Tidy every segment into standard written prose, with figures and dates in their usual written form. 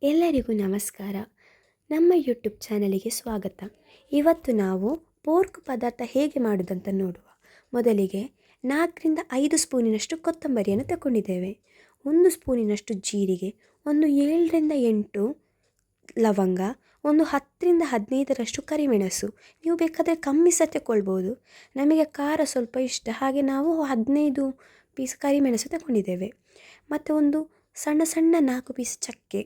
ಎಲ್ಲರಿಗೂ ನಮಸ್ಕಾರ. ನಮ್ಮ ಯೂಟ್ಯೂಬ್ ಚಾನಲಿಗೆ ಸ್ವಾಗತ. ಇವತ್ತು ನಾವು ಪೋರ್ಕ್ ಪದಾರ್ಥ ಹೇಗೆ ಮಾಡೋದಂತ ನೋಡುವ. ಮೊದಲಿಗೆ 4-5 ಸ್ಪೂನಿನಷ್ಟು ಕೊತ್ತಂಬರಿಯನ್ನು ತಗೊಂಡಿದ್ದೇವೆ. 1 ಸ್ಪೂನಿನಷ್ಟು ಜೀರಿಗೆ, ಒಂದು 7-8 ಲವಂಗ, ಒಂದು 10-15ರಷ್ಟು ಕರಿಮೆಣಸು. ನೀವು ಬೇಕಾದರೆ ಕಮ್ಮಿ ಸಹ ತಗೊಳ್ಬೋದು. ನಮಗೆ ಖಾರ ಸ್ವಲ್ಪ ಇಷ್ಟ, ಹಾಗೆ ನಾವು 15 ಪೀಸ್ ಕರಿಮೆಣಸು ತಗೊಂಡಿದ್ದೇವೆ. ಮತ್ತು ಒಂದು ಸಣ್ಣ ಸಣ್ಣ 4 ಪೀಸ್ ಚಕ್ಕೆ,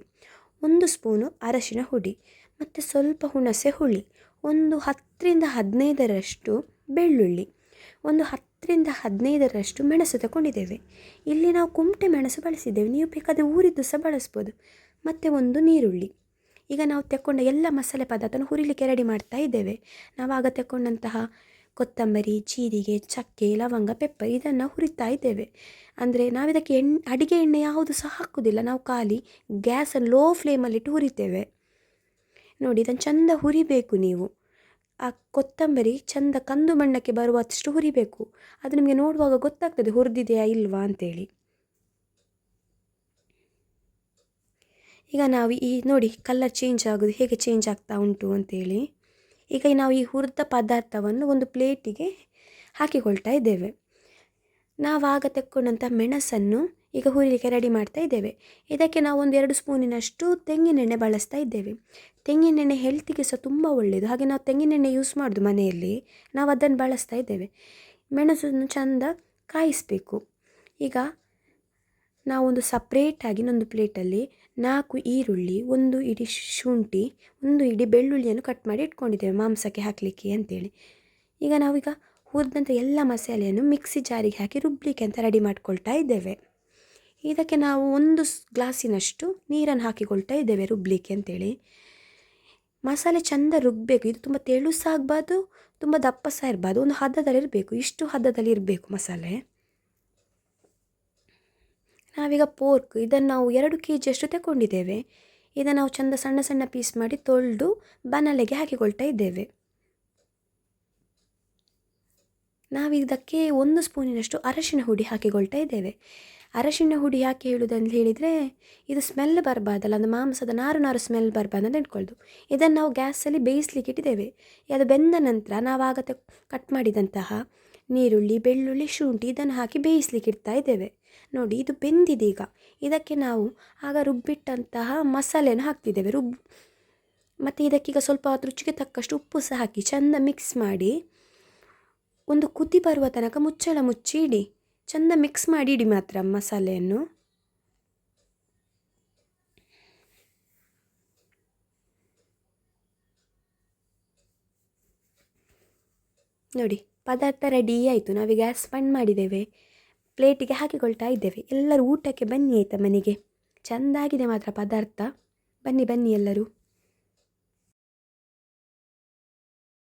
1 ಸ್ಪೂನು ಅರಶಿನ ಹುಡಿ ಮತ್ತು ಸ್ವಲ್ಪ ಹುಣಸೆ ಹುಳಿ, ಒಂದು 10-15ರಷ್ಟು ಬೆಳ್ಳುಳ್ಳಿ, ಒಂದು 10-15ರಷ್ಟು ಮೆಣಸು ತಗೊಂಡಿದ್ದೇವೆ. ಇಲ್ಲಿ ನಾವು ಕುಮಟೆ ಮೆಣಸು ಬಳಸಿದ್ದೇವೆ, ನೀವು ಬೇಕಾದರೆ ಊರಿದ್ದು ಸಹ ಬಳಸ್ಬೋದು. ಮತ್ತು ಒಂದು ನೀರುಳ್ಳಿ. ಈಗ ನಾವು ತೆಕ್ಕೊಂಡ ಎಲ್ಲ ಮಸಾಲೆ ಪದಾರ್ಥನ ಹುರಿಲಿಕ್ಕೆ ರೆಡಿ ಮಾಡ್ತಾ ಇದ್ದೇವೆ. ನಾವಾಗ ತೆಕ್ಕೊಂಡಂತಹ ಕೊತ್ತಂಬರಿ, ಜೀರಿಗೆ, ಚಕ್ಕೆ, ಲವಂಗ, ಪೆಪ್ಪರ್ ಇದನ್ನು ಹುರಿತಾ ಇದ್ದೇವೆ. ಅಂದರೆ ನಾವಿದಕ್ಕೆ ಅಡಿಗೆ ಎಣ್ಣೆ ಯಾವುದು ಸಹ ಹಾಕೋದಿಲ್ಲ, ನಾವು ಖಾಲಿ ಗ್ಯಾಸನ್ನು ಲೋ ಫ್ಲೇಮಲ್ಲಿಟ್ಟು ಹುರಿತೇವೆ. ನೋಡಿ, ಇದನ್ನು ಚೆಂದ ಹುರಿಬೇಕು ನೀವು. ಆ ಕೊತ್ತಂಬರಿ ಚೆಂದ ಕಂದು ಬಣ್ಣಕ್ಕೆ ಬರುವಷ್ಟು ಹುರಿಬೇಕು. ಅದು ನಿಮಗೆ ನೋಡುವಾಗ ಗೊತ್ತಾಗ್ತದೆ ಹುರಿದಿದೆಯಾ ಇಲ್ವಾ ಅಂತೇಳಿ. ಈಗ ನಾವು ನೋಡಿ ಕಲರ್ ಚೇಂಜ್ ಆಗೋದು ಹೇಗೆ ಚೇಂಜ್ ಆಗ್ತಾ ಉಂಟು ಅಂತೇಳಿ. ಈಗ ನಾವು ಈ ಹುರಿದ ಪದಾರ್ಥವನ್ನು ಒಂದು ಪ್ಲೇಟಿಗೆ ಹಾಕಿಕೊಳ್ತಾ ಇದ್ದೇವೆ. ನಾವಾಗ ತೆಕ್ಕೊಂಡಂಥ ಮೆಣಸನ್ನು ಈಗ ಹುರಿಲಿಕ್ಕೆ ರೆಡಿ ಮಾಡ್ತಾ ಇದ್ದೇವೆ. ಇದಕ್ಕೆ ನಾವು 1-2 ಸ್ಪೂನಿನಷ್ಟು ತೆಂಗಿನೆಣ್ಣೆ ಬಳಸ್ತಾ ಇದ್ದೇವೆ. ತೆಂಗಿನೆಣ್ಣೆ ಹೆಲ್ತಿಗೆ ಸಹ ತುಂಬ ಒಳ್ಳೆಯದು, ಹಾಗೆ ನಾವು ತೆಂಗಿನೆಣ್ಣೆ ಯೂಸ್ ಮಾಡೋದು ಮನೆಯಲ್ಲಿ, ನಾವು ಅದನ್ನು ಬಳಸ್ತಾ ಇದ್ದೇವೆ. ಮೆಣಸನ್ನು ಚೆಂದ ಕಾಯಿಸಬೇಕು. ಈಗ ನಾವೊಂದು ಸಪ್ರೇಟಾಗಿ ಇನ್ನೊಂದು ಪ್ಲೇಟಲ್ಲಿ 4 ಈರುಳ್ಳಿ, 1 ಇಡಿ ಶುಂಠಿ, 1 ಇಡಿ ಬೆಳ್ಳುಳ್ಳಿಯನ್ನು ಕಟ್ ಮಾಡಿ ಇಟ್ಕೊಂಡಿದ್ದೇವೆ ಮಾಂಸಕ್ಕೆ ಹಾಕಲಿಕ್ಕೆ ಅಂತೇಳಿ. ಈಗ ನಾವೀಗ ಹುರಿದಂಥ ಎಲ್ಲ ಮಸಾಲೆಯನ್ನು ಮಿಕ್ಸಿ ಜಾರಿಗೆ ಹಾಕಿ ರುಬ್ಬಲಿಕ್ಕೆ ಅಂತ ರೆಡಿ ಮಾಡ್ಕೊಳ್ತಾ ಇದ್ದೇವೆ. ಇದಕ್ಕೆ ನಾವು 1 ಗ್ಲಾಸಿನಷ್ಟು ನೀರನ್ನು ಹಾಕಿಕೊಳ್ತಾ ಇದ್ದೇವೆ ರುಬ್ಬಲಿಕ್ಕೆ ಅಂತೇಳಿ. ಮಸಾಲೆ ಚೆಂದ ರುಬ್ಬಬೇಕು. ಇದು ತುಂಬ ತೆಳು ಸಹ ಆಗಬಾರ್ದು, ತುಂಬ ದಪ್ಪ ಸಹ ಇರಬಾರ್ದು, ಒಂದು ಹದದಲ್ಲಿ ಇರಬೇಕು. ಇಷ್ಟು ಹದದಲ್ಲಿ ಇರಬೇಕು ಮಸಾಲೆ. ನಾವೀಗ ಪೋರ್ಕ್ ಇದನ್ನು ನಾವು 2 kg ಅಷ್ಟು ತಗೊಂಡಿದ್ದೇವೆ. ಇದನ್ನು ನಾವು ಚೆಂದ ಸಣ್ಣ ಸಣ್ಣ ಪೀಸ್ ಮಾಡಿ ತೊಳೆದು ಬಾಣಲೆಗೆ ಹಾಕಿಕೊಳ್ತಾ ಇದ್ದೇವೆ. ನಾವಿದಕ್ಕೆ 1 ಸ್ಪೂನಿನಷ್ಟು ಅರಶಿನ ಹುಡಿ ಹಾಕಿಕೊಳ್ತಾ ಇದ್ದೇವೆ. ಅರಶಿನ ಹುಡಿ ಯಾಕೆ ಹೇಳೋದಂತ ಹೇಳಿದರೆ, ಇದು ಸ್ಮೆಲ್ ಬರಬಾರ್ದಲ್ಲ, ಅದು ಮಾಂಸದ ನಾರು ಸ್ಮೆಲ್ ಬರಬಾರ್ದು ಅಂತ ಇಟ್ಕೊಳ್ದು. ಇದನ್ನು ನಾವು ಗ್ಯಾಸಲ್ಲಿ ಬೇಯಿಸ್ಲಿಕ್ಕೆ ಇಟ್ಟಿದ್ದೇವೆ. ಅದು ಬೆಂದ ನಂತರ ನಾವಾಗ ಕಟ್ ಮಾಡಿದಂತಹ ನೀರುಳ್ಳಿ, ಬೆಳ್ಳುಳ್ಳಿ, ಶುಂಠಿ ಇದನ್ನು ಹಾಕಿ ಬೇಯಿಸ್ಲಿಕ್ಕೆ ಇಡ್ತಾ ಇದ್ದೇವೆ. ನೋಡಿ, ಇದು ಬೆಂದಿದೆ. ಈಗ ಇದಕ್ಕೆ ನಾವು ಆಗ ರುಬ್ಬಿಟ್ಟಂತಹ ಮಸಾಲೆಯನ್ನು ಹಾಕ್ತಿದ್ದೇವೆ. ಮತ್ತು ಇದಕ್ಕೀಗ ಸ್ವಲ್ಪ ರುಚಿಗೆ ತಕ್ಕಷ್ಟು ಉಪ್ಪು ಸಹ ಹಾಕಿ ಚೆಂದ ಮಿಕ್ಸ್ ಮಾಡಿ ಒಂದು ಕುದಿ ಬರುವ ತನಕ ಮುಚ್ಚಳ ಮುಚ್ಚಿ ಇಡಿ. ಚೆಂದ ಮಿಕ್ಸ್ ಮಾಡಿ ಇಡಿ ಮಾತ್ರ ಮಸಾಲೆಯನ್ನು. ನೋಡಿ, ಪದಾರ್ಥ ರೆಡಿ ಆಯಿತು. ನಾವು ಗ್ಯಾಸ್ ಬಂದ್ ಮಾಡಿದ್ದೇವೆ, ಪ್ಲೇಟಿಗೆ ಹಾಕಿಕೊಳ್ತಾ ಇದ್ದೇವೆ. ಎಲ್ಲರೂ ಊಟಕ್ಕೆ ಬನ್ನಿ ಆಯಿತಾ ಮನೆಗೆ. ಚೆಂದಾಗಿದೆ ಮಾತ್ರ ಪದಾರ್ಥ. ಬನ್ನಿ ಬನ್ನಿ ಎಲ್ಲರೂ.